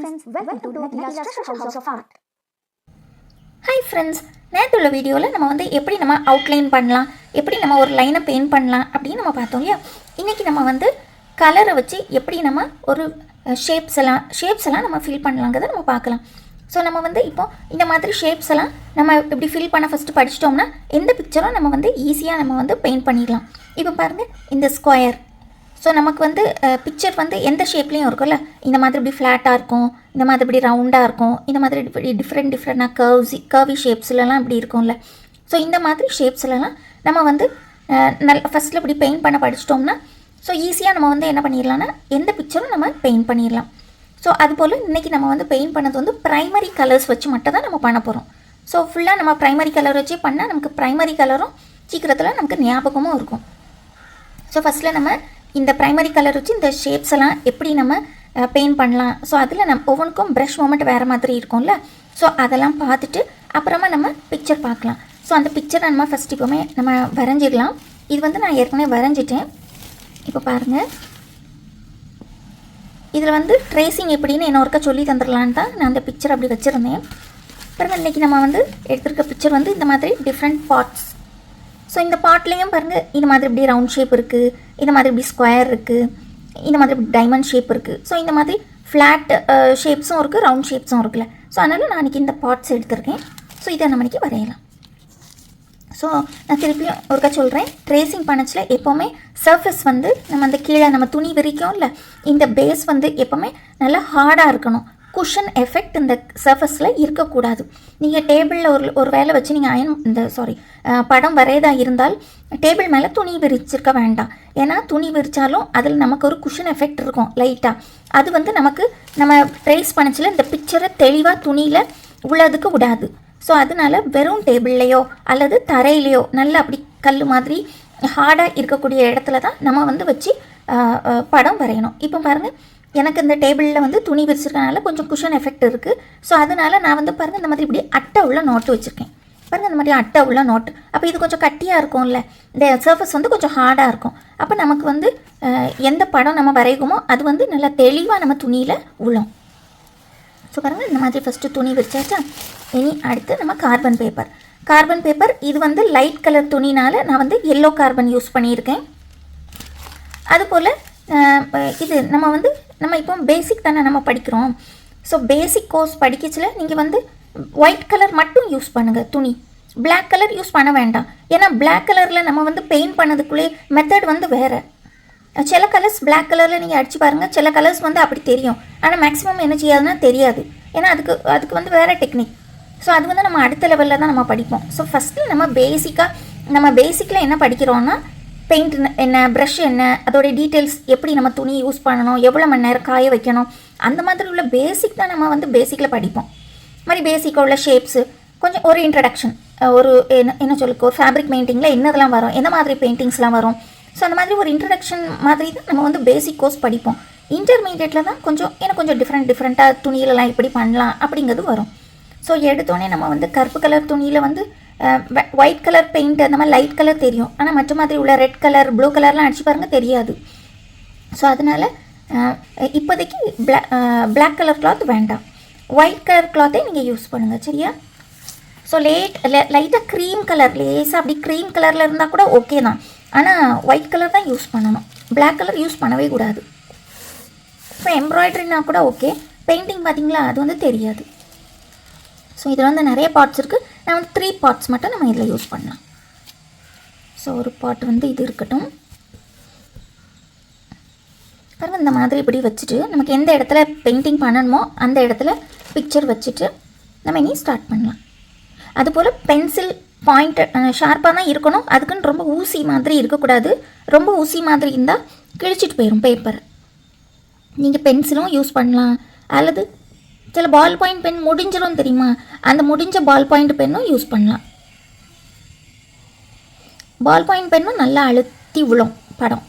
friends, welcome to Nathila's Treasure House of Art. Hi friends, நேற்றுள்ள வீடியோவில் நம்ம எப்படி நம்ம அவுட்லைன் பண்ணலாம், எப்படி நம்ம ஒரு லைனை பெயிண்ட் பண்ணலாம் அப்படின்னு நம்ம பார்த்தோம் இல்லையா. இன்றைக்கி நம்ம கலரை வச்சு எப்படி நம்ம ஒரு ஷேப்ஸ் எல்லாம் நம்ம ஃபில் பண்ணலாங்கிறத நம்ம பார்க்கலாம். ஸோ நம்ம இப்போ இந்த மாதிரி ஷேப்ஸ் எல்லாம் நம்ம இப்படி ஃபில் பண்ண ஃபஸ்ட்டு படிச்சிட்டோம்னா எந்த பிக்சரும் நம்ம ஈஸியாக நம்ம பெயிண்ட் பண்ணிடலாம். இப்போ பாருங்கள், இந்த ஸ்கொயர். ஸோ நமக்கு பிக்சர் எந்த ஷேப்லேயும் இருக்கும்ல. இந்த மாதிரி இப்படி ஃப்ளாட்டாக இருக்கும், இந்த மாதிரி இப்படி ரவுண்டாக இருக்கும், இந்த மாதிரி இப்படி டிஃப்ரெண்ட்டாக கர்வி ஷேப்ஸ்லலாம் இப்படி இருக்கும்ல. ஸோ இந்த மாதிரி ஷேப்ஸ்லலாம் நம்ம ஃபஸ்ட்டில் இப்படி பெயிண்ட் பண்ண படிச்சிட்டோம்னா ஸோ ஈஸியாக நம்ம என்ன பண்ணிடலாம்னா எந்த பிக்சரும் நம்ம பெயிண்ட் பண்ணிடலாம். ஸோ அதுபோல் இன்றைக்கி நம்ம பெயிண்ட் பண்ணது ப்ரைமரி கலர்ஸ் வச்சு மட்டும் தான் நம்ம பண்ண போகிறோம். ஸோ ஃபுல்லாக நம்ம ப்ரைமரி கலர் வச்சு பண்ணால் நமக்கு ப்ரைமரி கலரும் சீக்கிரத்தில் நமக்கு ஞாபகமும் இருக்கும். ஸோ ஃபஸ்ட்டில் நம்ம இந்த ப்ரைமரி கலர் வச்சு இந்த ஷேப்ஸ் எல்லாம் எப்படி நம்ம பெயிண்ட் பண்ணலாம். ஸோ அதில் நம்ம ஒவ்வொன்றுக்கும் ப்ரஷ் மூமெண்ட் வேறு மாதிரி இருக்கும்ல. ஸோ அதெல்லாம் பார்த்துட்டு அப்புறமா நம்ம பிக்சர் பார்க்கலாம். ஸோ அந்த பிக்சரை நம்ம ஃபஸ்ட் இப்போவுமே நம்ம வரைஞ்சிடலாம். இது நான் ஏற்கனவே வரைஞ்சிட்டேன். இப்போ பாருங்கள், இதில் ட்ரேசிங் எப்படின்னு என்ன ஒருக்கா சொல்லி தந்துடலான்னு தான் நான் அந்த பிக்சர் அப்படி வச்சுருந்தேன். பாருங்கள், இன்றைக்கி நம்ம எடுத்துருக்க பிக்சர் இந்த மாதிரி டிஃப்ரெண்ட் பார்ட்ஸ். ஸோ இந்த பாட்லேயும் பாருங்கள், இந்த மாதிரி இப்படி ரவுண்ட் ஷேப் இருக்குது, இந்த மாதிரி இப்படி ஸ்கொயர் இருக்குது, இந்த மாதிரி இப்படி டைமண்ட் ஷேப் இருக்குது. ஸோ இந்த மாதிரி ஃப்ளாட் ஷேப்ஸும் இருக்குது, ரவுண்ட் ஷேப்ஸும் இருக்குல்ல. ஸோ அதனால் நான் இன்றைக்கி இந்த பார்ட்ஸ் எடுத்திருக்கேன். ஸோ இதை நம்ம இன்றைக்கி வரையலாம். ஸோ நான் திருப்பியும் ஒருக்கா சொல்கிறேன், ட்ரேசிங் பண்ணச்சில் எப்போவுமே சர்ஃபேஸ் நம்ம அந்த கீழே நம்ம துணி விரிக்கும் இல்லை, இந்த பேஸ் எப்போவுமே நல்லா ஹார்டாக இருக்கணும். குஷன் எஃபெக்ட் இந்த சர்ஃபஸில் இருக்கக்கூடாது. நீங்கள் டேபிளில் ஒரு வேலை வச்சு நீங்கள் படம் வரையதாக இருந்தால் டேபிள் மேலே துணி விரிச்சிருக்க வேண்டாம். ஏன்னா துணி விரித்தாலும் அதில் நமக்கு ஒரு குஷன் எஃபெக்ட் இருக்கும் லைட்டாக. அது நமக்கு நம்ம ட்ரேஸ் பண்ணச்சில் இந்த பிக்சரை தெளிவாக துணியில் உள்ளதுக்கு விடாது. ஸோ அதனால் வெறும் டேபிள்லையோ அல்லது தரையிலையோ நல்லா அப்படி கல் மாதிரி ஹார்டாக இருக்கக்கூடிய இடத்துல தான் நம்ம வச்சு படம் வரையணும். இப்போ பாருங்கள், எனக்கு இந்த டேபிளில் துணி விரிச்சிருக்கனால கொஞ்சம் குஷன் எஃபெக்ட் இருக்குது. ஸோ அதனால் நான் பாருங்கள் இந்த மாதிரி இப்படி அட்டை உள்ள நோட்டு வச்சுருக்கேன். பாருங்கள், இந்த மாதிரி அட்டை உள்ள நோட்டு. அப்போ இது கொஞ்சம் கட்டியாக இருக்கும்ல, இந்த சர்ஃபஸ் கொஞ்சம் ஹார்டாக இருக்கும். அப்போ நமக்கு எந்த படம் நம்ம வரைகுமோ அது நல்லா தெளிவாக நம்ம துணியில் விழும். ஸோ பாருங்கள், இந்த மாதிரி ஃபஸ்ட்டு துணி விரிச்சாச்சா. இனி அடுத்து நம்ம கார்பன் பேப்பர். இது லைட் கலர் துணினால் நான் எல்லோ கார்பன் யூஸ் பண்ணியிருக்கேன். அதுபோல் இது நம்ம இப்போ பேசிக் தானே நம்ம படிக்கிறோம். ஸோ பேசிக் கோர்ஸ் படிக்கச்சில் நீங்கள் ஒயிட் கலர் மட்டும் யூஸ் பண்ணுங்கள் துணி. பிளாக் கலர் யூஸ் பண்ண வேண்டாம். ஏன்னா பிளாக் கலரில் நம்ம பெயிண்ட் பண்ணதுக்குள்ளே மெத்தட் வேறு. சில கலர்ஸ் பிளாக் கலரில் நீங்கள் அடித்து பாருங்கள், சில கலர்ஸ் அப்படி தெரியும். ஆனால் மேக்ஸிமம் என்ன செய்யாதுன்னா தெரியாது. ஏன்னா அதுக்கு வேறு டெக்னிக். ஸோ அது நம்ம அடுத்த லெவலில் தான் நம்ம படிப்போம். ஸோ ஃபஸ்ட்டு நம்ம பேசிக்கில் என்ன படிக்கிறோன்னா பெயிண்ட் என்ன, ப்ரஷ் என்ன, அதோடைய டீட்டெயில்ஸ், எப்படி நம்ம துணி யூஸ் பண்ணணும், எவ்வளோ மணி நேரம் காய வைக்கணும், அந்த மாதிரி உள்ள பேசிக் தான் நம்ம பேசிக்கில் படிப்போம். மாதிரி பேசிக்காக உள்ள ஷேப்ஸு, கொஞ்சம் ஒரு இன்ட்ரடக்ஷன், ஒரு என்ன சொல்லுக்கு ஒரு ஃபேப்ரிக் பெயிண்டிங்கில் என்னதெல்லாம் வரும், எந்த மாதிரி பெயிண்டிங்ஸ்லாம் வரும். ஸோ அந்த மாதிரி ஒரு இன்ட்ரடக்ஷன் மாதிரி தான் நம்ம பேசிக் கோர்ஸ் படிப்போம். இன்டர்மீடியட்டில் தான் கொஞ்சம் டிஃப்ரெண்ட்டாக துணியிலலாம் எப்படி பண்ணலாம் அப்படிங்கிறது வரும். ஸோ எடுத்தோடனே நம்ம கருப்பு கலர் துணியில் ஒயிட் கலர் பெயிண்ட் அந்த மாதிரி லைட் கலர் தெரியும். ஆனால் மற்ற மாதிரி உள்ள ரெட் கலர், ப்ளூ கலர்லாம் அடிச்சு பாருங்கள், தெரியாது. ஸோ அதனால் இப்போதைக்கு பிளாக் கலர் கிளாத் வேண்டாம், ஒயிட் கலர் கிளாத்தே நீங்கள் யூஸ் பண்ணுங்கள், சரியா. ஸோ லைட்டாக க்ரீம் கலர், லேஸாக அப்படி க்ரீம் கலரில் இருந்தால் கூட ஓகே தான். ஆனால் ஒயிட் கலர் தான் யூஸ் பண்ணணும், பிளாக் கலர் யூஸ் பண்ணவே கூடாது. இப்போ எம்ப்ராய்டரினா கூட ஓகே, பெயிண்டிங் பார்த்திங்களா அது தெரியாது. ஸோ இதில் நிறைய பார்ட்ஸ் இருக்குது. நான் 3 பார்ட்ஸ் மட்டும் நம்ம இதில் யூஸ் பண்ணலாம். ஸோ ஒரு பார்ட் இது இருக்கட்டும். பாருங்கள், இந்த மாதிரி இப்படி வச்சுட்டு நமக்கு எந்த இடத்துல பெயிண்டிங் பண்ணணுமோ அந்த இடத்துல பிக்சர் வச்சுட்டு நம்ம இனி ஸ்டார்ட் பண்ணலாம். அதுபோல் பென்சில் பாயிண்ட் ஷார்ப்பாக தான் இருக்கணும். அதுக்குன்னு ரொம்ப ஊசி மாதிரி இருக்கக்கூடாது. ரொம்ப ஊசி மாதிரி இருந்தால் கிழிச்சிட்டு போயிடும் பேப்பர். நீங்கள் பென்சிலும் யூஸ் பண்ணலாம், அல்லது சில பால் பாயிண்ட் பென் முடிஞ்சிடும் தெரியுமா, அந்த முடிஞ்ச பால் பாயிண்ட் பென்னும் யூஸ் பண்ணலாம். பால் பாயிண்ட் பென்னும் நல்லா அழுத்தி விழும் படம்.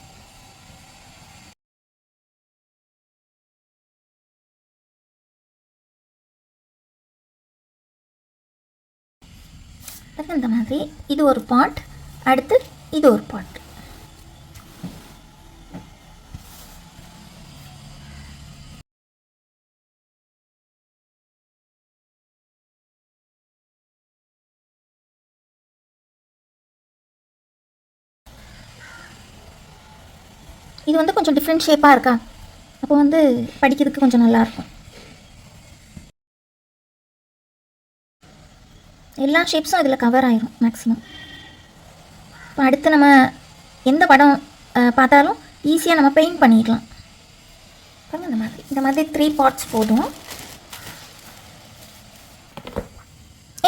இந்த மாதிரி இது ஒரு பார்ட், அடுத்து இது ஒரு பார்ட். இது வந்து கொஞ்சம் டிஃப்ரெண்ட் ஷேப்பாக இருக்கா, அப்போ வந்து படிக்கிறதுக்கு கொஞ்சம் நல்லாயிருக்கும். எல்லா ஷேப்ஸும் இதில் கவர் ஆயிரும் மேக்ஸிமம். இப்போ அடுத்து நம்ம எந்த படம் பார்த்தாலும் ஈஸியாக நம்ம பெயிண்ட் பண்ணிடலாம். பாருங்க இந்த மாதிரி 3 பார்ட்ஸ் போதும்.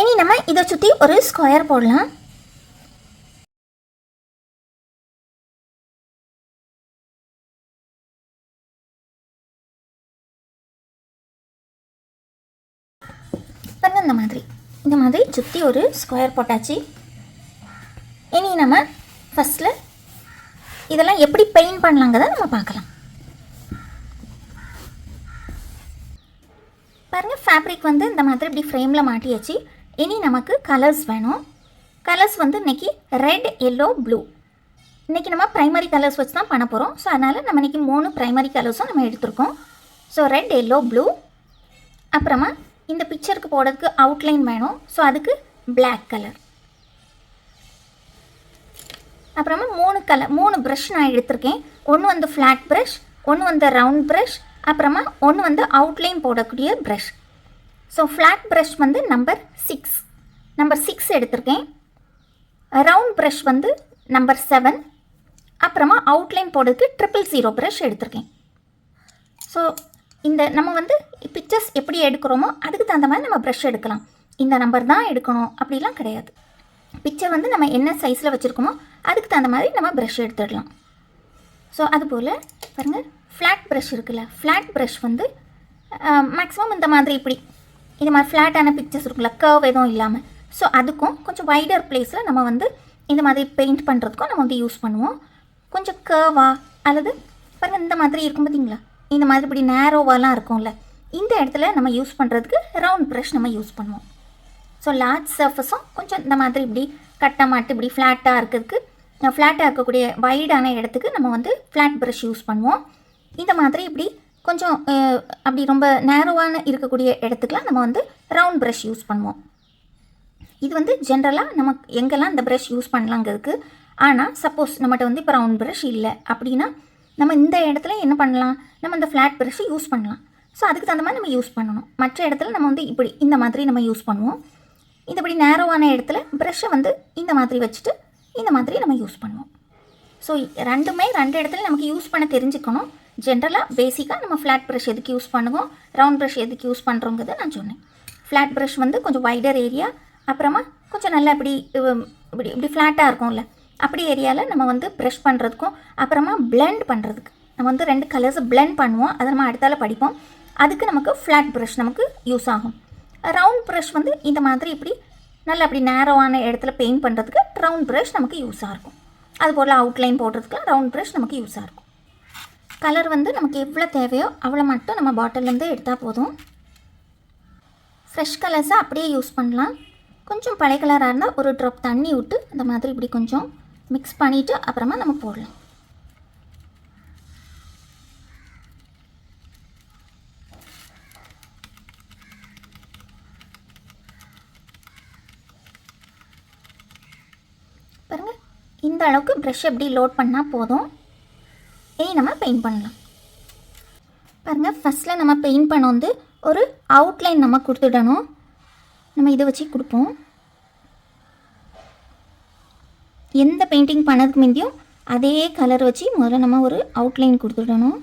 இனி நம்ம இதை சுற்றி ஒரு ஸ்கொயர் போடலாம். பாருங்க இந்த மாதிரி சுற்றி ஒரு ஸ்கொயர் போட்டாச்சு. இனி நம்ம ஃபஸ்ட்டில் இதெல்லாம் எப்படி பெயிண்ட் பண்ணலாங்கிறத நம்ம பார்க்கலாம். பாருங்கள், ஃபேப்ரிக் வந்து இந்த மாதிரி இப்படி ஃப்ரேமில் மாட்டியாச்சு. இனி நமக்கு கலர்ஸ் வேணும். கலர்ஸ் வந்து இன்றைக்கி ரெட், எல்லோ, ப்ளூ. இன்றைக்கி நம்ம ப்ரைமரி கலர்ஸ் வச்சு தான் பண்ண போகிறோம். ஸோ அதனால் நம்ம இன்றைக்கி 3 ப்ரைமரி கலர்ஸும் நம்ம எடுத்திருக்கோம். So red, yellow, blue. அப்புறமா இந்த பிக்சருக்கு போடுறதுக்கு அவுட்லைன் வேணும். ஸோ அதுக்கு பிளாக் கலர். அப்புறமா 3 ப்ரஷ் நான் எடுத்திருக்கேன். ஒன்று வந்து ஃப்ளாட் ப்ரஷ், ஒன்று வந்து ரவுண்ட் ப்ரஷ், அப்புறமா ஒன்று வந்து அவுட்லைன் போடக்கூடிய ப்ரஷ். ஸோ ஃப்ளாட் ப்ரஷ் வந்து நம்பர் 6 எடுத்திருக்கேன். ரவுண்ட் ப்ரஷ் வந்து நம்பர் 7. அப்புறமா அவுட்லைன் போடுறதுக்கு 000 ப்ரஷ் எடுத்திருக்கேன். ஸோ இந்த நம்ம வந்து பிக்சர்ஸ் எப்படி எடுக்கிறோமோ அதுக்கு தகுந்த மாதிரி நம்ம ப்ரஷ் எடுக்கலாம். இந்த நம்பர் தான் எடுக்கணும் அப்படிலாம் கிடையாது. பிக்சர் வந்து நம்ம என்ன சைஸில் வச்சுருக்கோமோ அதுக்கு தகுந்த மாதிரி நம்ம ப்ரஷ் எடுத்துடலாம். ஸோ அதுபோல் பாருங்கள், ஃப்ளாட் ப்ரஷ் இருக்குல்ல, ஃப்ளாட் ப்ரஷ் வந்து மேக்ஸிமம் இந்த மாதிரி இது மாதிரி ஃப்ளாட்டான பிக்சர்ஸ் இருக்குல்ல, கர்வ் எதுவும் இல்லாமல். ஸோ அதுக்கும் கொஞ்சம் வைடர் பிளேஸில் நம்ம வந்து இந்த மாதிரி பெயிண்ட் பண்ணுறதுக்கும் நம்ம வந்து யூஸ் பண்ணுவோம். கொஞ்சம் கர்வாக அல்லது பாருங்கள் இந்த மாதிரி இருக்கும் பார்த்தீங்களா, இந்த மாதிரி இப்படி நேரோவாலாம் இருக்கும்ல, இந்த இடத்துல நம்ம யூஸ் பண்ணுறதுக்கு ரவுண்ட் ப்ரஷ் நம்ம யூஸ் பண்ணுவோம். ஸோ லார்ஜ் சர்ஃபஸும் கொஞ்சம் இந்த மாதிரி இப்படி கட்ட மாட்டு இப்படி ஃப்ளாட்டாக இருக்கிறதுக்கு, ஃப்ளாட்டாக இருக்கக்கூடிய வைடான இடத்துக்கு நம்ம வந்து ஃப்ளாட் ப்ரஷ் யூஸ் பண்ணுவோம். இந்த மாதிரி இப்படி கொஞ்சம் அப்படி ரொம்ப நேரோவான இருக்கக்கூடிய இடத்துக்குலாம் நம்ம வந்து ரவுண்ட் ப்ரஷ் யூஸ் பண்ணுவோம். இது வந்து ஜென்ரலாக நம்ம எங்கெல்லாம் இந்த ப்ரஷ் யூஸ் பண்ணலாங்கிறதுக்கு. ஆனால் சப்போஸ் நம்மகிட்ட வந்து இப்போ ரவுண்ட் ப்ரஷ் இல்லை அப்படின்னா நம்ம இந்த இடத்துல என்ன பண்ணலாம், நம்ம இந்த ஃப்ளாட் ப்ரஷ்ஷை யூஸ் பண்ணலாம். ஸோ அதுக்கு தகுந்த மாதிரி நம்ம யூஸ் பண்ணணும். மற்ற இடத்துல நம்ம வந்து இப்படி இந்த மாதிரி நம்ம யூஸ் பண்ணுவோம். இந்த இப்படி நேரோவான இடத்துல ப்ரஷ்ஷை வந்து இந்த மாதிரி வச்சுட்டு இந்த மாதிரி நம்ம யூஸ் பண்ணுவோம். ஸோ ரெண்டு இடத்துல நமக்கு யூஸ் பண்ண தெரிஞ்சுக்கணும். ஜென்ரலாக பேசிக்காக நம்ம ஃப்ளாட் ப்ரஷ் எதுக்கு யூஸ் பண்ணுவோம், ரவுண்ட் ப்ரஷ் எதுக்கு யூஸ் பண்ணுறோங்கிறத நான் சொன்னேன். ஃப்ளாட் ப்ரஷ் வந்து கொஞ்சம் வைடர் ஏரியா, அப்புறமா கொஞ்சம் நல்லா இப்படி இப்படி ஃப்ளாட்டாக இருக்கும்ல, அப்படி ஏரியாவில் நம்ம வந்து ப்ரஷ் பண்ணுறதுக்கும் அப்புறமா பிளெண்ட் பண்ணுறதுக்கு நம்ம வந்து 2 கலர்ஸை பிளெண்ட் பண்ணுவோம். அதை நம்ம அடுத்தால படிப்போம். அதுக்கு நமக்கு ஃப்ளாட் ப்ரஷ் நமக்கு யூஸ் ஆகும். ரவுண்ட் ப்ரஷ் வந்து இந்த மாதிரி இப்படி நல்லா அப்படி நேரோவான இடத்துல பெயிண்ட் பண்ணுறதுக்கு ரவுண்ட் ப்ரஷ் நமக்கு யூஸாக இருக்கும். அதுபோல் அவுட்லைன் போடுறதுக்குலாம் ரவுண்ட் ப்ரஷ் நமக்கு யூஸாக இருக்கும். கலர் வந்து நமக்கு எவ்வளோ தேவையோ அவ்வளோ மட்டும் நம்ம பாட்டிலேருந்து எடுத்தால் போதும். ஃப்ரெஷ் கலர்ஸை அப்படியே யூஸ் பண்ணலாம். கொஞ்சம் பழைய கலராக இருந்தால் ஒரு ட்ராப் தண்ணி விட்டு அந்த மாதிரி இப்படி கொஞ்சம் மிக்ஸ் பண்ணிவிட்டு அப்புறமா நம்ம போடலாம். பாருங்கள், இந்த அளவுக்கு ப்ரஷ் எப்படி லோட் பண்ணால் போதும். இனி நம்ம பெயிண்ட் பண்ணலாம். பாருங்கள், ஃபஸ்ட்டில் நம்ம பெயிண்ட் பண்ண வந்து ஒரு அவுட்லைன் நம்ம கொடுத்துடணும். நம்ம இதை வச்சு கொடுப்போம். எந்த பெயிண்டிங் பண்ணதுக்கு முந்தியும் அதே கலர் வச்சு முதல்ல நம்ம ஒரு அவுட்லைன் கொடுத்துடணும்.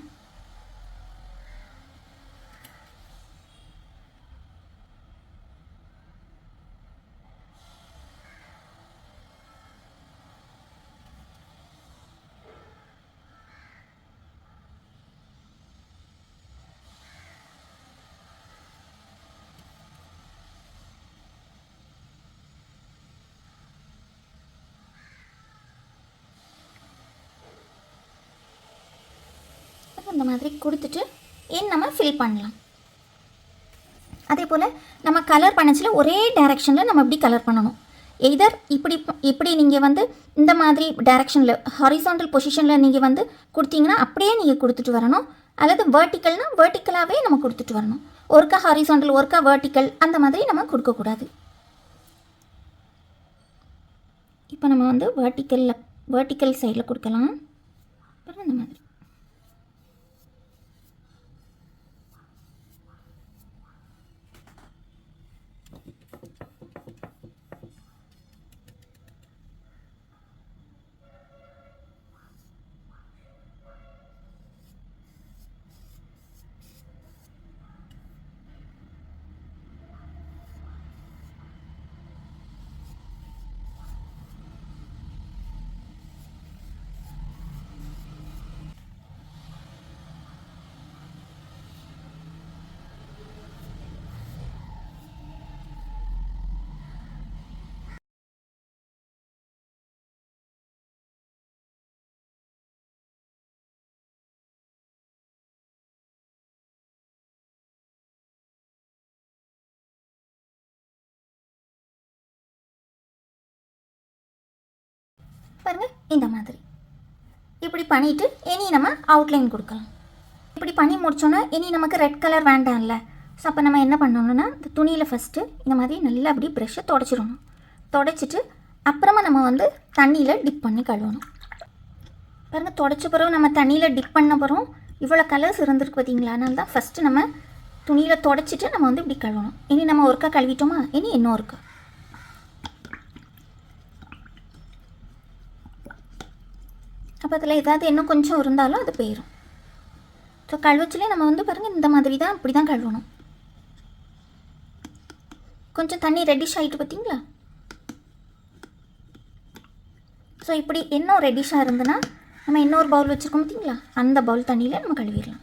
இந்த மாதிரி கொடுத்துட்டு நம்ம ஃபில் பண்ணலாம். அதே போல் நம்ம கலர் பண்ணச்சில் ஒரே டைரெக்ஷனில் நம்ம இப்படி கலர் பண்ணணும். எதர் இப்படி நீங்கள் வந்து இந்த மாதிரி டைரெக்ஷனில் ஹாரிசாண்டல் பொசிஷனில் நீங்கள் வந்து கொடுத்தீங்கன்னா அப்படியே நீங்கள் கொடுத்துட்டு வரணும். அல்லது வேர்ட்டிக்கல்னால் வேர்ட்டிக்கலாகவே நம்ம கொடுத்துட்டு வரணும். ஒருக்கா ஹாரிசாண்டல் ஒருக்கா வேர்ட்டிக்கல் அந்த மாதிரி நம்ம கொடுக்கக்கூடாது. இப்போ நம்ம வந்து வேர்ட்டிக்கல் சைடில் கொடுக்கலாம். அப்புறம் இந்த மாதிரி பாருங்கள் இந்த மாதிரி இப்படி பண்ணிவிட்டு இனி நம்ம அவுட்லைன் கொடுக்கலாம். இப்படி பண்ணி முடிச்சோன்னா இனி நமக்கு ரெட் கலர் வேண்டாம்ல. ஸோ அப்போ நம்ம என்ன பண்ணணும்னா இந்த துணியில் ஃபஸ்ட்டு இந்த மாதிரி நல்லா அப்படி ப்ரெஷ்ஷை தொடச்சிடணும். தொடச்சிட்டு அப்புறமா நம்ம வந்து தண்ணியில் டிப் பண்ணி கழுவணும். பாருங்கள் தொடச்ச பிறகு நம்ம தண்ணியில் டிப் பண்ண பிறகு இவ்வளோ கலர்ஸ் இருந்திருக்கு பார்த்தீங்களா. அதனால தான் ஃபஸ்ட்டு நம்ம துணியில் தொடச்சிட்டு நம்ம வந்து இப்படி கழுவணும். இனி நம்ம ஒருக்கா கழுவிட்டோமா, இனி இன்னும் ஒருக்கா. அப்போ அதில் ஏதாவது இன்னும் கொஞ்சம் இருந்தாலும் அது போயிடும். ஸோ கழுவச்சிலே நம்ம வந்து பாருங்கள் இந்த மாதிரி தான் இப்படி தான் கழுவணும். கொஞ்சம் தண்ணி ரெட்டிஷ் ஆகிட்டு பார்த்தீங்களா. ஸோ இப்படி இன்னும் ரெட்டிஷாக இருந்ததுன்னா நம்ம இன்னொரு பவுல் வச்சுருக்கோம் பார்த்தீங்களா, அந்த பவுல் தண்ணியில் நம்ம கழுவிடலாம்.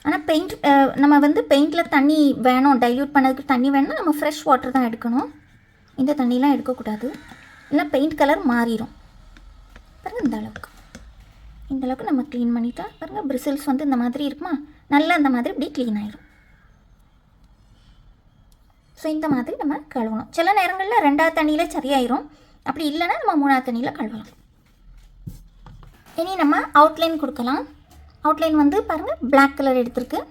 ஆனால் பெயிண்ட் நம்ம வந்து பெயிண்டில் தண்ணி வேணும், டைல்யூட் பண்ணதுக்கு தண்ணி வேணும்னா நம்ம ஃப்ரெஷ் வாட்டர் தான் எடுக்கணும். இந்த தண்ணிலாம் எடுக்கக்கூடாது, இல்லைனா பெயிண்ட் கலர் மாறிடும். பாருங்கள் இந்த அளவுக்கு நம்ம க்ளீன் பண்ணிட்டா பாருங்கள் பிரிசில்ஸ் வந்து இந்த மாதிரி இருக்குமா, நல்லா இந்த மாதிரி இப்படி க்ளீன் ஆகிடும். ஸோ இந்த மாதிரி நம்ம கழுவணும். சில நேரங்களில் 2வது தண்ணியில் சரியாயிரும், அப்படி இல்லைன்னா நம்ம 3வது தண்ணியில் கழுவலாம். இனி நம்ம அவுட்லைன் கொடுக்கலாம். அவுட்லைன் வந்து பாருங்கள் பிளாக் கலர் எடுத்திருக்கு.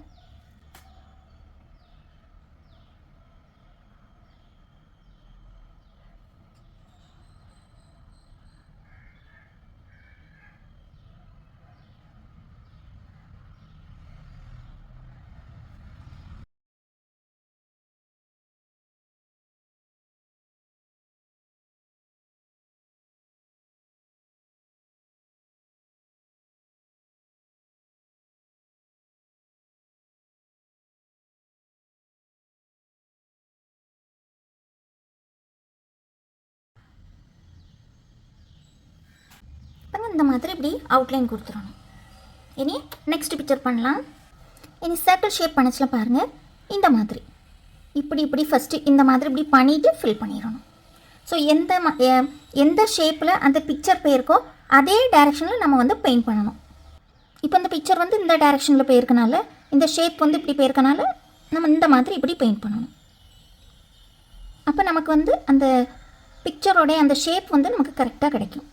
இந்த மாதிரி இப்படி அவுட்லைன் கொடுத்துடணும். இனி நெக்ஸ்ட் பிக்சர் பண்ணலாம். இனி சர்க்கிள் ஷேப் பண்ணிச்சுல பாருங்கள், இந்த மாதிரி இப்படி ஃபஸ்ட்டு இந்த மாதிரி இப்படி பண்ணிவிட்டு ஃபில் பண்ணிடணும். ஸோ எந்த ஷேப்பில் அந்த பிக்சர் போயிருக்கோ அதே டைரெக்ஷனில் நம்ம வந்து பெயிண்ட் பண்ணணும். இப்போ இந்த பிக்சர் வந்து இந்த டைரெக்ஷனில் போயிருக்கனால, இந்த ஷேப் வந்து இப்படி போயிருக்கனால நம்ம இந்த மாதிரி இப்படி பெயிண்ட் பண்ணணும். அப்போ நமக்கு வந்து அந்த பிக்சரோடைய அந்த ஷேப் வந்து நமக்கு கரெக்டாக கிடைக்கும்.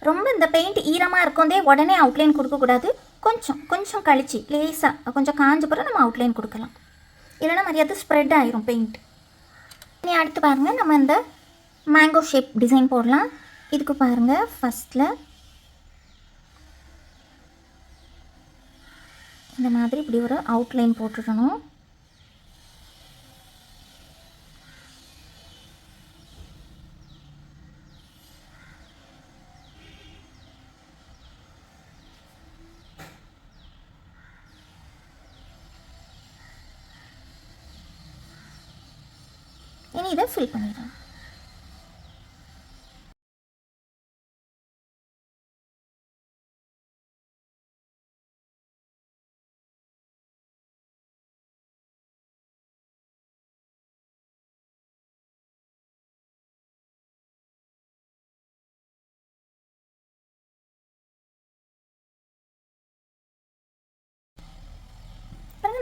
ரொம்ப இந்த பெயிண்ட் ஈரமாக இருக்கோந்தே உடனே அவுட்லைன் கொடுக்கக்கூடாது. கொஞ்சம் கழிச்சு லேசாக கொஞ்சம் காஞ்ச பிறகு நம்ம அவுட்லைன் கொடுக்கலாம், இல்லைனா மரியாதை ஸ்ப்ரெட் ஆயிரும் பெயிண்ட். இனி அடுத்து பாருங்கள் நம்ம இந்த மேங்கோ ஷேப் டிசைன் போடலாம். இதுக்கு பாருங்கள் ஃபஸ்ட்டில் இந்த மாதிரி இப்படி ஒரு அவுட்லைன் போட்டுடணும். இனி இதை ஃபில் பண்ணிடலாம்.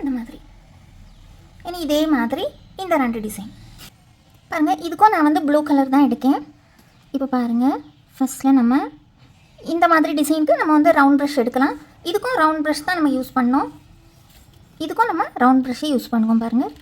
இந்த மாதிரி இனி இதே மாதிரி இந்த 2 டிசைன் பாருங்கள். இதுக்கும் நான் வந்து ப்ளூ கலர் தான் எடுக்கேன். இப்போ பாருங்கள் ஃபஸ்ட்டில் நம்ம இந்த மாதிரி டிசைனுக்கு நம்ம வந்து ரவுண்ட் ப்ரஷ் எடுக்கலாம். இதுக்கும் ரவுண்ட் ப்ரஷ் தான் நம்ம யூஸ் பண்ணோம். இதுக்கும் நம்ம ரவுண்ட் ப்ரஷ்ஷை யூஸ் பண்ணுவோம். பாருங்கள்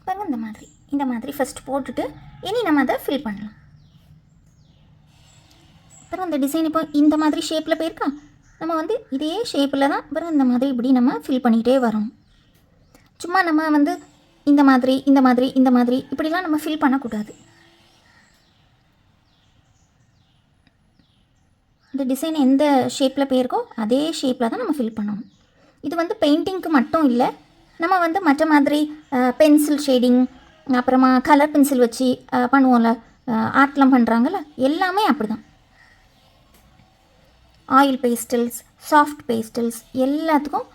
பாருங்கள் இந்த மாதிரி ஃபஸ்ட் போட்டுட்டு இனி நம்ம அதை ஃபில் பண்ணலாம். அப்புறம் அந்த டிசைன் இப்போ இந்த மாதிரி ஷேப்பில் போயிருக்கா, நம்ம வந்து இதே ஷேப்பில் தான் அப்புறம் இந்த மாதிரி இப்படி நம்ம ஃபில் பண்ணிகிட்டே வரோம். சும்மா நம்ம வந்து இந்த மாதிரி இந்த மாதிரி இந்த மாதிரி இப்படிலாம் நம்ம ஃபில் பண்ணக்கூடாது. இந்த டிசைன் எந்த ஷேப்பில் போயிருக்கோ அதே ஷேப்பில் தான் நம்ம ஃபில் பண்ணணும். இது வந்து பெயிண்டிங்க்கு மட்டும் இல்லை, நம்ம வந்து மற்ற மாதிரி பென்சில் ஷேடிங், அப்புறமா கலர் பென்சில் வச்சு பண்ணுவோம்ல, ஆர்ட்லாம் பண்ணுறாங்கல்ல, எல்லாமே அப்படி தான். ஆயில் பேஸ்டல்ஸ், சாஃப்ட் பேஸ்டல்ஸ் எல்லாத்துக்கும்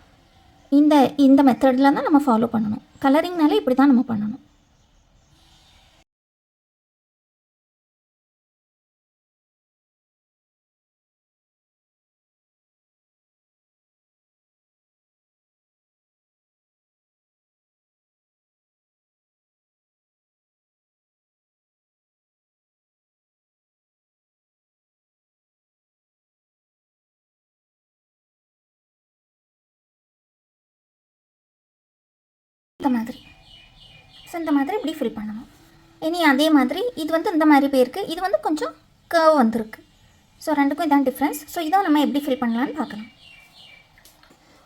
இந்த இந்த மெத்தடில் தான் நம்ம ஃபாலோ பண்ணணும். கலரிங்னாலே இப்படி தான் நம்ம பண்ணணும். இந்த மாதிரி இந்த மாதிரி இப்படி ஃபில் பண்ணணும். இனி அதே மாதிரி இது வந்து இந்த மாதிரி போயிருக்கு, இது வந்து கொஞ்சம் கர்வ் வந்திருக்கு. ஸோ ரெண்டுக்கும் இதான் டிஃப்ரென்ஸ். ஸோ இதை நம்ம எப்படி ஃபில் பண்ணலான்னு பார்க்கலாம்.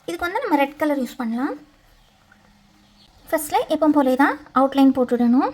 இதுக்கு வந்து நம்ம ரெட் கலர் யூஸ் பண்ணலாம். ஃபஸ்ட்டில் எப்போ போலே தான் அவுட்லைன் போட்டுவிடணும்.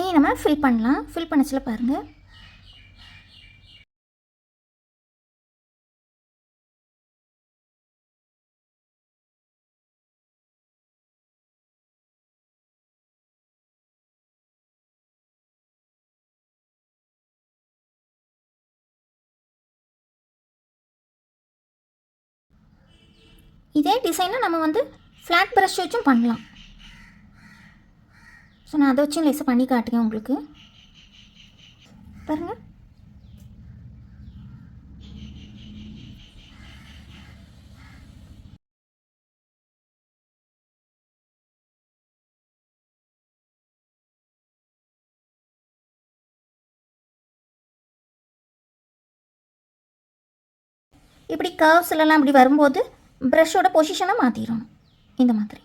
இனி நம்ம ஃபில் பண்ணலாம். ஃபில் பண்ணச்சில் பாருங்கள், இதே டிசைனை நம்ம வந்து ஃப்ளாட் ப்ரஷ் வச்சும் பண்ணலாம். ஸோ நான் அதை வச்சும் லேசாக பண்ணி காட்டுங்க உங்களுக்கு. பாருங்கள், இப்படி கர்வ்ஸ்லாம் இப்படி வரும்போது ப்ரஷோட பொசிஷனை மாற்றிடணும். இந்த மாதிரி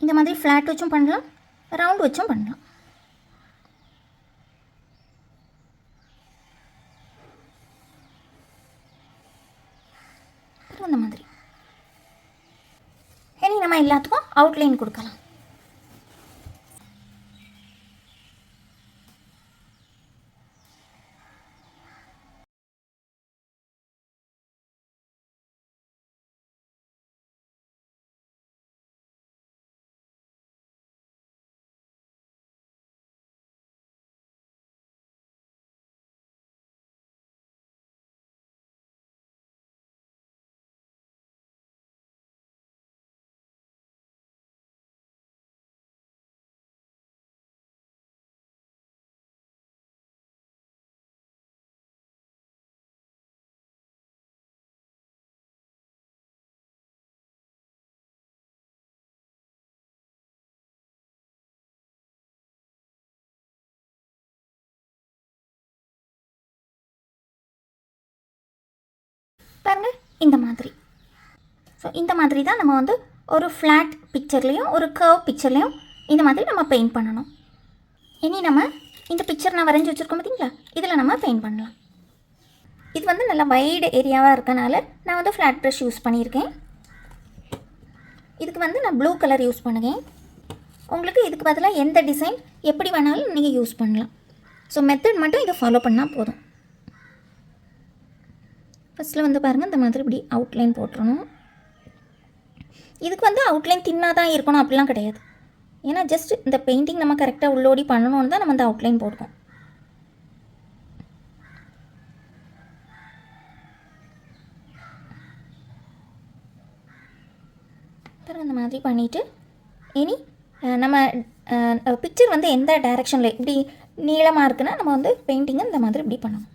இந்த மாதிரி ஃப்ளாட் வச்சும் பண்ணலாம், ரவுண்ட் வச்சும் பண்ணலாம். இந்த மாதிரி இனி நம்ம எல்லாத்துக்கும் அவுட்லைன் கொடுக்கலாம். பாருங்கள், இந்த மாதிரி. ஸோ இந்த மாதிரி தான் நம்ம வந்து ஒரு ஃப்ளாட் பிக்சர்லேயும் ஒரு கர்வ் பிக்சர்லேயும் இந்த மாதிரி நம்ம பெயிண்ட் பண்ணணும். இனி நம்ம இந்த பிக்சர் நான் வரைஞ்சி வச்சுருக்கோம் பார்த்தீங்களா, இதில் நம்ம பெயிண்ட் பண்ணலாம். இது வந்து நல்லா வைடு ஏரியாவாக இருக்கனால நான் வந்து ஃப்ளாட் ப்ரஷ் யூஸ் பண்ணியிருக்கேன். இதுக்கு வந்து நான் ப்ளூ கலர் யூஸ் பண்ணுவேன். உங்களுக்கு இதுக்கு பதிலாக எந்த டிசைன் எப்படி வேணாலும் நீங்கள் யூஸ் பண்ணலாம். ஸோ மெத்தட் மட்டும் இதை ஃபாலோ பண்ணால் போதும். ஃபஸ்ட்டில் வந்து பாருங்கள், இந்த மாதிரி இப்படி அவுட்லைன் போட்டுறணும். இதுக்கு வந்து அவுட்லைன் தின்னாக தான் இருக்கணும் அப்படிலாம் கிடையாது. ஏன்னா ஜஸ்ட் இந்த பெயிண்டிங் நம்ம கரெக்டாக உள்ளோடி பண்ணணும்னு தான் நம்ம இந்த அவுட்லைன் போடுவோம். பாருங்கள், இந்த மாதிரி பண்ணிவிட்டு இனி நம்ம பிக்சர் வந்து எந்த டைரெக்ஷனில் இப்படி நீளமாக இருக்குன்னா நம்ம வந்து பெயிண்டிங்கை இந்த மாதிரி இப்படி பண்ணணும்.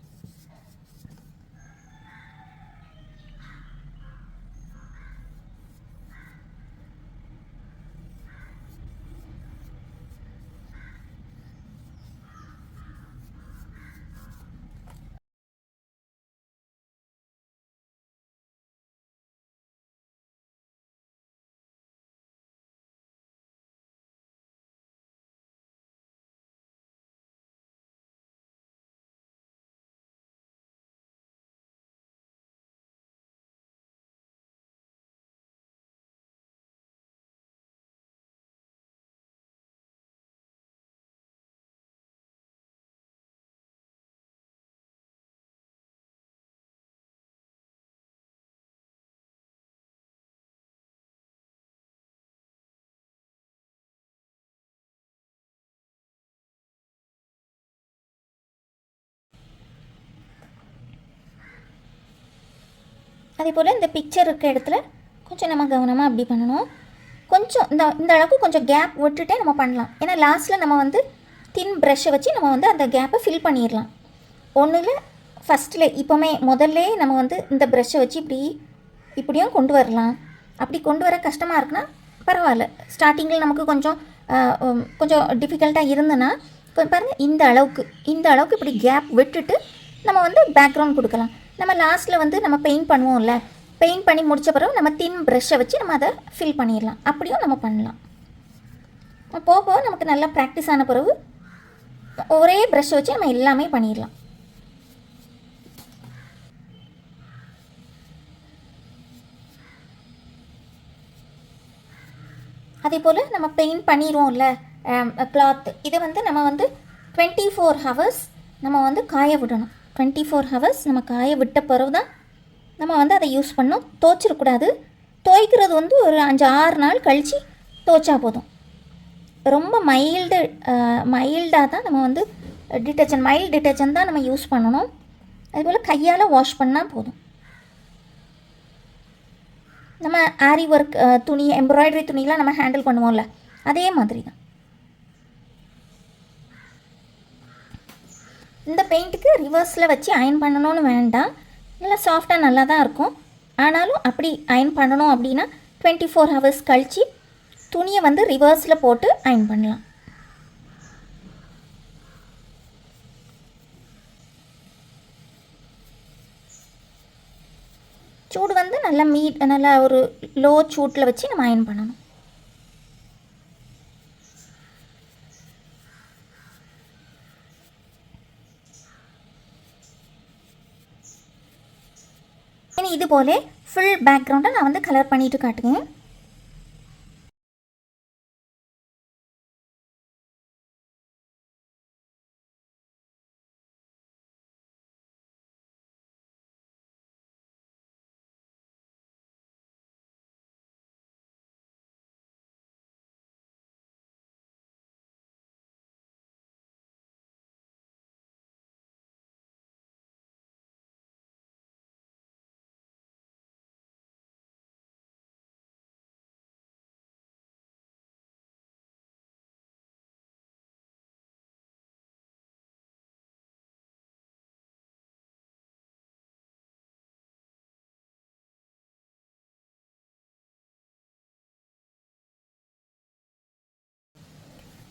அதே போல் இந்த பிக்சர் இருக்க இடத்துல கொஞ்சம் நம்ம கவனமாக அப்படி பண்ணணும். கொஞ்சம் இந்த அளவுக்கு கொஞ்சம் கேப் விட்டுட்டே நம்ம பண்ணலாம். ஏன்னா லாஸ்ட்டில் நம்ம வந்து தின் ப்ரஷ்ஷை வச்சு நம்ம வந்து அந்த கேப்பை ஃபில் பண்ணிடலாம். ஒன்றில் ஃபஸ்ட்டில் இப்போவுமே முதல்ல நம்ம வந்து இந்த ப்ரஷ்ஷை வச்சு இப்படியும் கொண்டு வரலாம். அப்படி கொண்டு வர கஷ்டமாக இருக்குன்னா பரவாயில்ல, ஸ்டார்டிங்கில் நமக்கு கொஞ்சம் டிஃபிகல்ட்டாக இருந்ததுன்னா பாருங்கள், இந்த அளவுக்கு இப்படி கேப் விட்டுட்டு நம்ம வந்து பேக்ரவுண்ட் கொடுக்கலாம். நம்ம லாஸ்ட்டில் வந்து நம்ம பெயிண்ட் பண்ணுவோம்ல, பெயிண்ட் பண்ணி முடித்த பிறகு நம்ம தின் ப்ரஷ்ஷை வச்சு நம்ம அதை ஃபில் பண்ணிடலாம். அப்படியும் நம்ம பண்ணலாம். போக போக நமக்கு நல்லா ப்ராக்டிஸ் ஆன பிறகு ஒரே ப்ரஷ்ஷை வச்சு நம்ம எல்லாமே பண்ணிடலாம். அதே போல் நம்ம பெயிண்ட் பண்ணிடுவோம்ல கிளாத், இதை வந்து நம்ம வந்து 24 ஹவர்ஸ் நம்ம வந்து காய விடணும். 24 ஹவர்ஸ் நம்ம காய விட்ட பிறகு தான் நம்ம வந்து அதை யூஸ் பண்ணணும். துவைச்சிடக்கூடாது. துவைக்கிறது வந்து ஒரு 5-6 நாள் கழித்து துவைச்சா போதும். ரொம்ப மைல்டாக தான் நம்ம வந்து மைல்டு டிட்டர்ஜென்ட் தான் நம்ம யூஸ் பண்ணணும். அதுபோல் கையால் வாஷ் பண்ணால் போதும். நம்ம ஆரி ஒர்க் துணி, எம்ப்ராய்டரி துணியெலாம் நம்ம ஹேண்டில் பண்ணுவோம்ல, அதே மாதிரி தான். இந்த பெயிண்ட்டுக்கு ரிவர்ஸில் வச்சு அயன் பண்ணணும்னு வேண்டாம். நல்லா சாஃப்டாக நல்லா தான் இருக்கும். ஆனாலும் அப்படி அயன் பண்ணணும் அப்படின்னா 24 ஹவர்ஸ் கழித்து துணியை வந்து ரிவர்ஸில் போட்டு அயன் பண்ணலாம். சூடு வந்து நல்லா ஒரு லோ சூட்டில் வச்சு நம்ம அயன் பண்ணணும். இனி இது போல ஃபுல் பேக்ரவுண்டை நான் வந்து கலர் பண்ணிட்டு காட்டுங்க.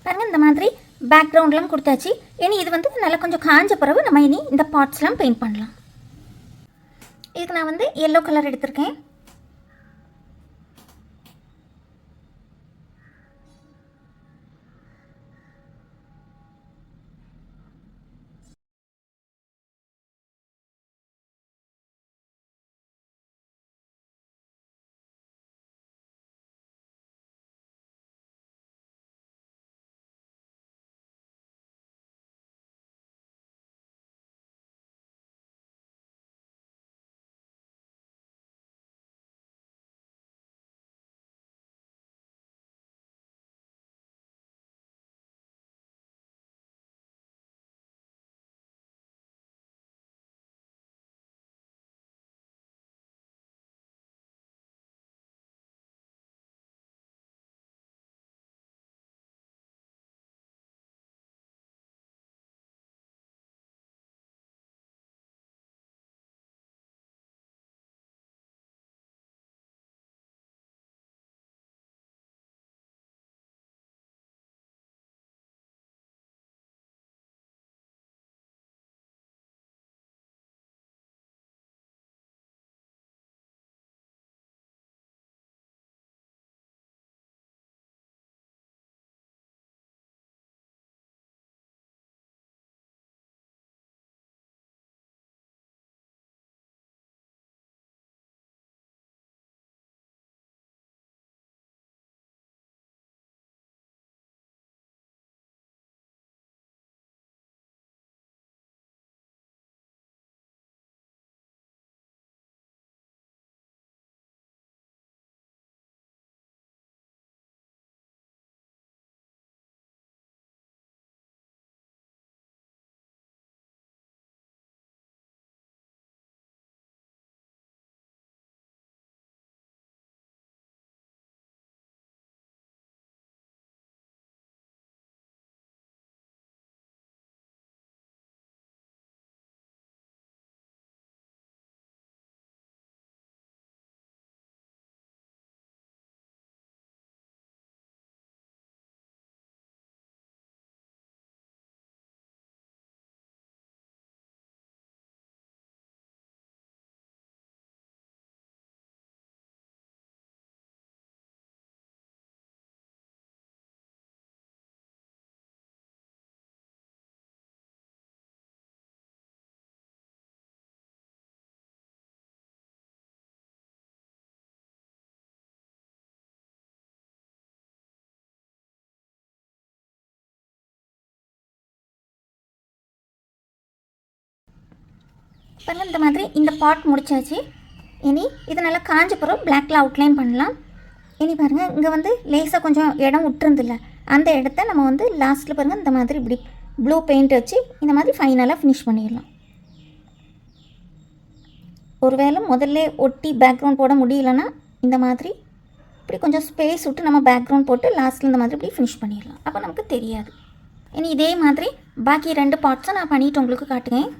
பாருங்கள், இந்த மாதிரி பேக்ரவுண்ட்லாம் கொடுத்தாச்சு. இனி இது வந்து நல்லா கொஞ்சம் காஞ்ச பிறகு நம்ம இனி இந்த பார்ட்ஸ்லாம் பெயிண்ட் பண்ணலாம். இதுக்கு நான் வந்து எல்லோ கலர் எடுத்திருக்கேன். பாருங்கள் இந்த மாதிரி இந்த பாட் முடிச்சாச்சு. இனி இது நல்லா காஞ்ச பிறகு பிளாக்ல அவுட்லைன் பண்ணலாம். இனி பாருங்கள் இங்கே வந்து லேசாக கொஞ்சம் இடம் விட்டுருந்துல்ல, அந்த இடத்த நம்ம வந்து லாஸ்ட்டில் பாருங்கள் இந்த மாதிரி இப்படி ப்ளூ பெயிண்ட் வச்சு இந்த மாதிரி ஃபைனலாக ஃபினிஷ் பண்ணிடலாம். ஒருவேளை முதல்ல ஒட்டி பேக்ரவுண்ட் போட முடியலன்னா இந்த மாதிரி இப்படி கொஞ்சம் ஸ்பேஸ் விட்டு நம்ம பேக்ரவுண்ட் போட்டு லாஸ்ட்டில் இந்த மாதிரி இப்படி ஃபினிஷ் பண்ணிடலாம். அப்போ நமக்கு தெரியாது. இனி இதே மாதிரி பாக்கி 2 பார்ட்ஸும் நான் பண்ணிவிட்டு உங்களுக்கு காட்டுவேன்.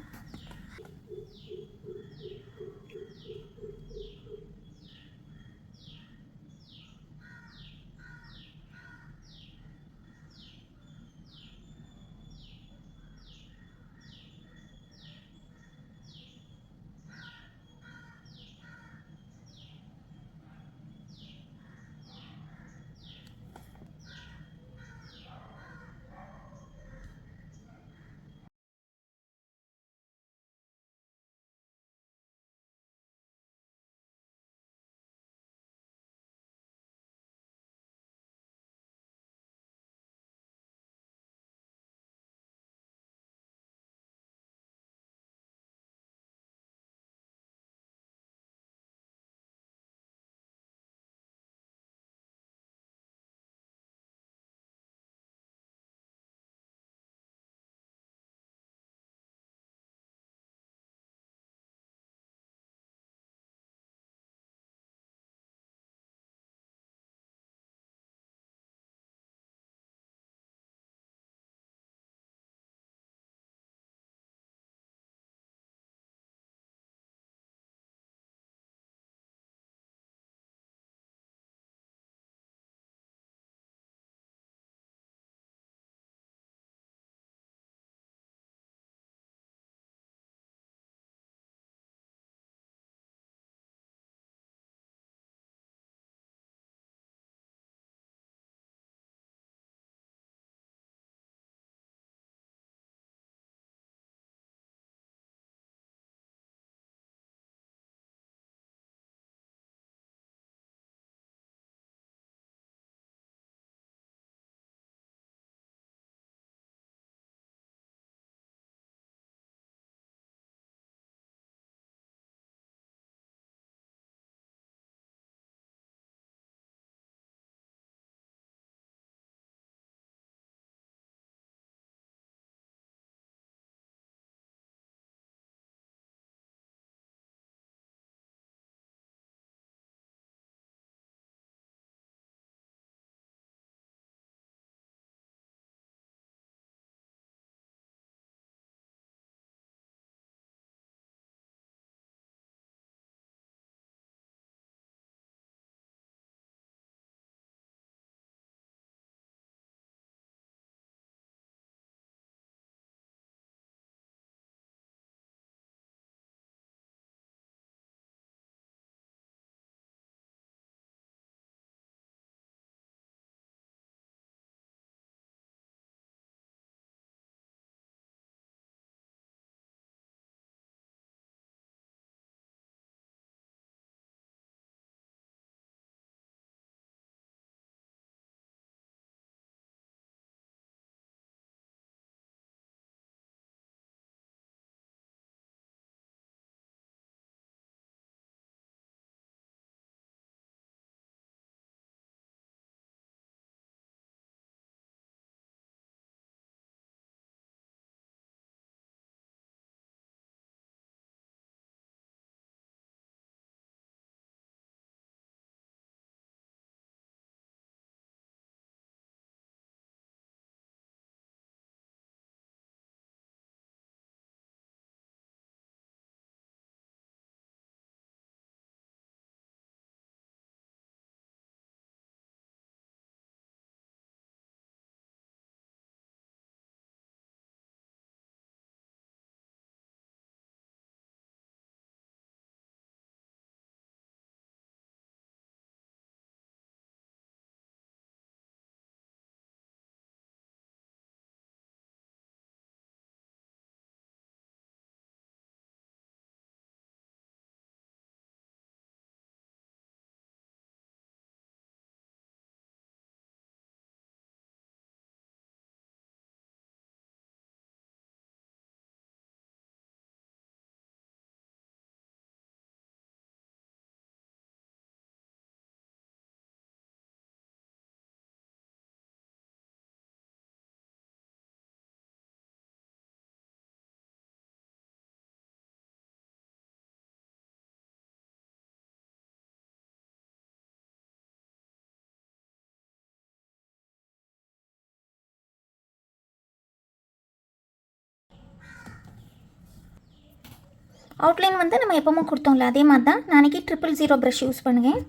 அவுட்லைன் வந்து நம்ம எப்போவும் கொடுத்தோம்ல அதே மாதிரி தான். நான் அன்றைக்கி 000 ப்ரஷ் யூஸ் பண்ணுவேன்.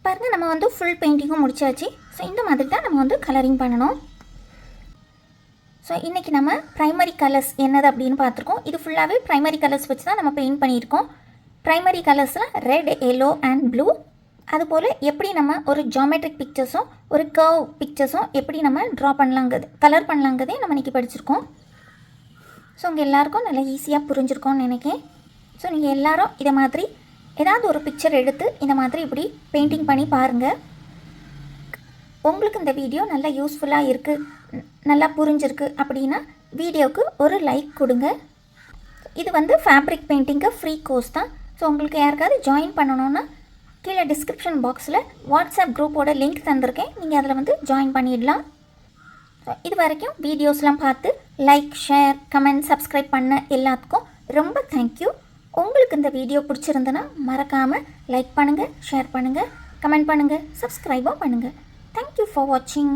பாருங்கள் நம்ம வந்து ஃபுல் பெயிண்டிங்கும் முடிச்சாச்சு. ஸோ இந்த மாதிரி தான் நம்ம வந்து கலரிங் பண்ணணும். ஸோ இன்றைக்கி நம்ம ப்ரைமரி கலர்ஸ் என்னது அப்படின்னு பார்த்துருக்கோம். இது ஃபுல்லாகவே ப்ரைமரி கலர்ஸ் வச்சு தான் நம்ம பெயிண்ட் பண்ணியிருக்கோம். ப்ரைமரி கலர்ஸில் ரெட், எல்லோ அண்ட் ப்ளூ. அதுபோல் எப்படி நம்ம ஒரு ஜாமெட்ரிக் பிக்சர்ஸும் ஒரு கர்வ் பிக்சர்ஸும் எப்படி நம்ம ட்ரா பண்ணலாங்கிறது கலர் பண்ணலாங்கிறதே நம்ம இன்றைக்கி படிச்சிருக்கோம். ஸோ உங்கள் எல்லாேருக்கும் நல்லா ஈஸியாக புரிஞ்சிருக்கோன்னு நினைக்கிறேன். ஸோ நீங்கள் எல்லோரும் இதை மாதிரி ஏதாவது ஒரு பிக்சர் எடுத்து இந்த மாதிரி இப்படி பெயிண்டிங் பண்ணி பாருங்கள். உங்களுக்கு இந்த வீடியோ நல்லா யூஸ்ஃபுல்லாக இருக்குது, நல்லா புரிஞ்சிருக்கு அப்படின்னா வீடியோவுக்கு ஒரு லைக் கொடுங்க. இது வந்து ஃபேப்ரிக் பெயிண்டிங்கு ஃப்ரீ கோர்ஸ் தான். ஸோ உங்களுக்கு யாருக்காவது ஜாயின் பண்ணணுன்னா கீழே டிஸ்கிரிப்ஷன் பாக்ஸில் வாட்ஸ்அப் குரூப்போட லிங்க் தந்திருக்கேன். நீங்கள் அதில் வந்து ஜாயின் பண்ணிடலாம். இது வரைக்கும் வீடியோஸ்லாம் பார்த்து லைக், ஷேர், கமெண்ட், சப்ஸ்கிரைப் பண்ண எல்லாத்துக்கும் ரொம்ப தேங்க்யூ. உங்களுக்கு இந்த வீடியோ பிடிச்சிருந்துன்னா மறக்காமல் லைக் பண்ணுங்கள், ஷேர் பண்ணுங்கள், கமெண்ட் பண்ணுங்கள், சப்ஸ்கிரைபும் பண்ணுங்கள். தேங்க்யூ ஃபார் வாட்சிங்.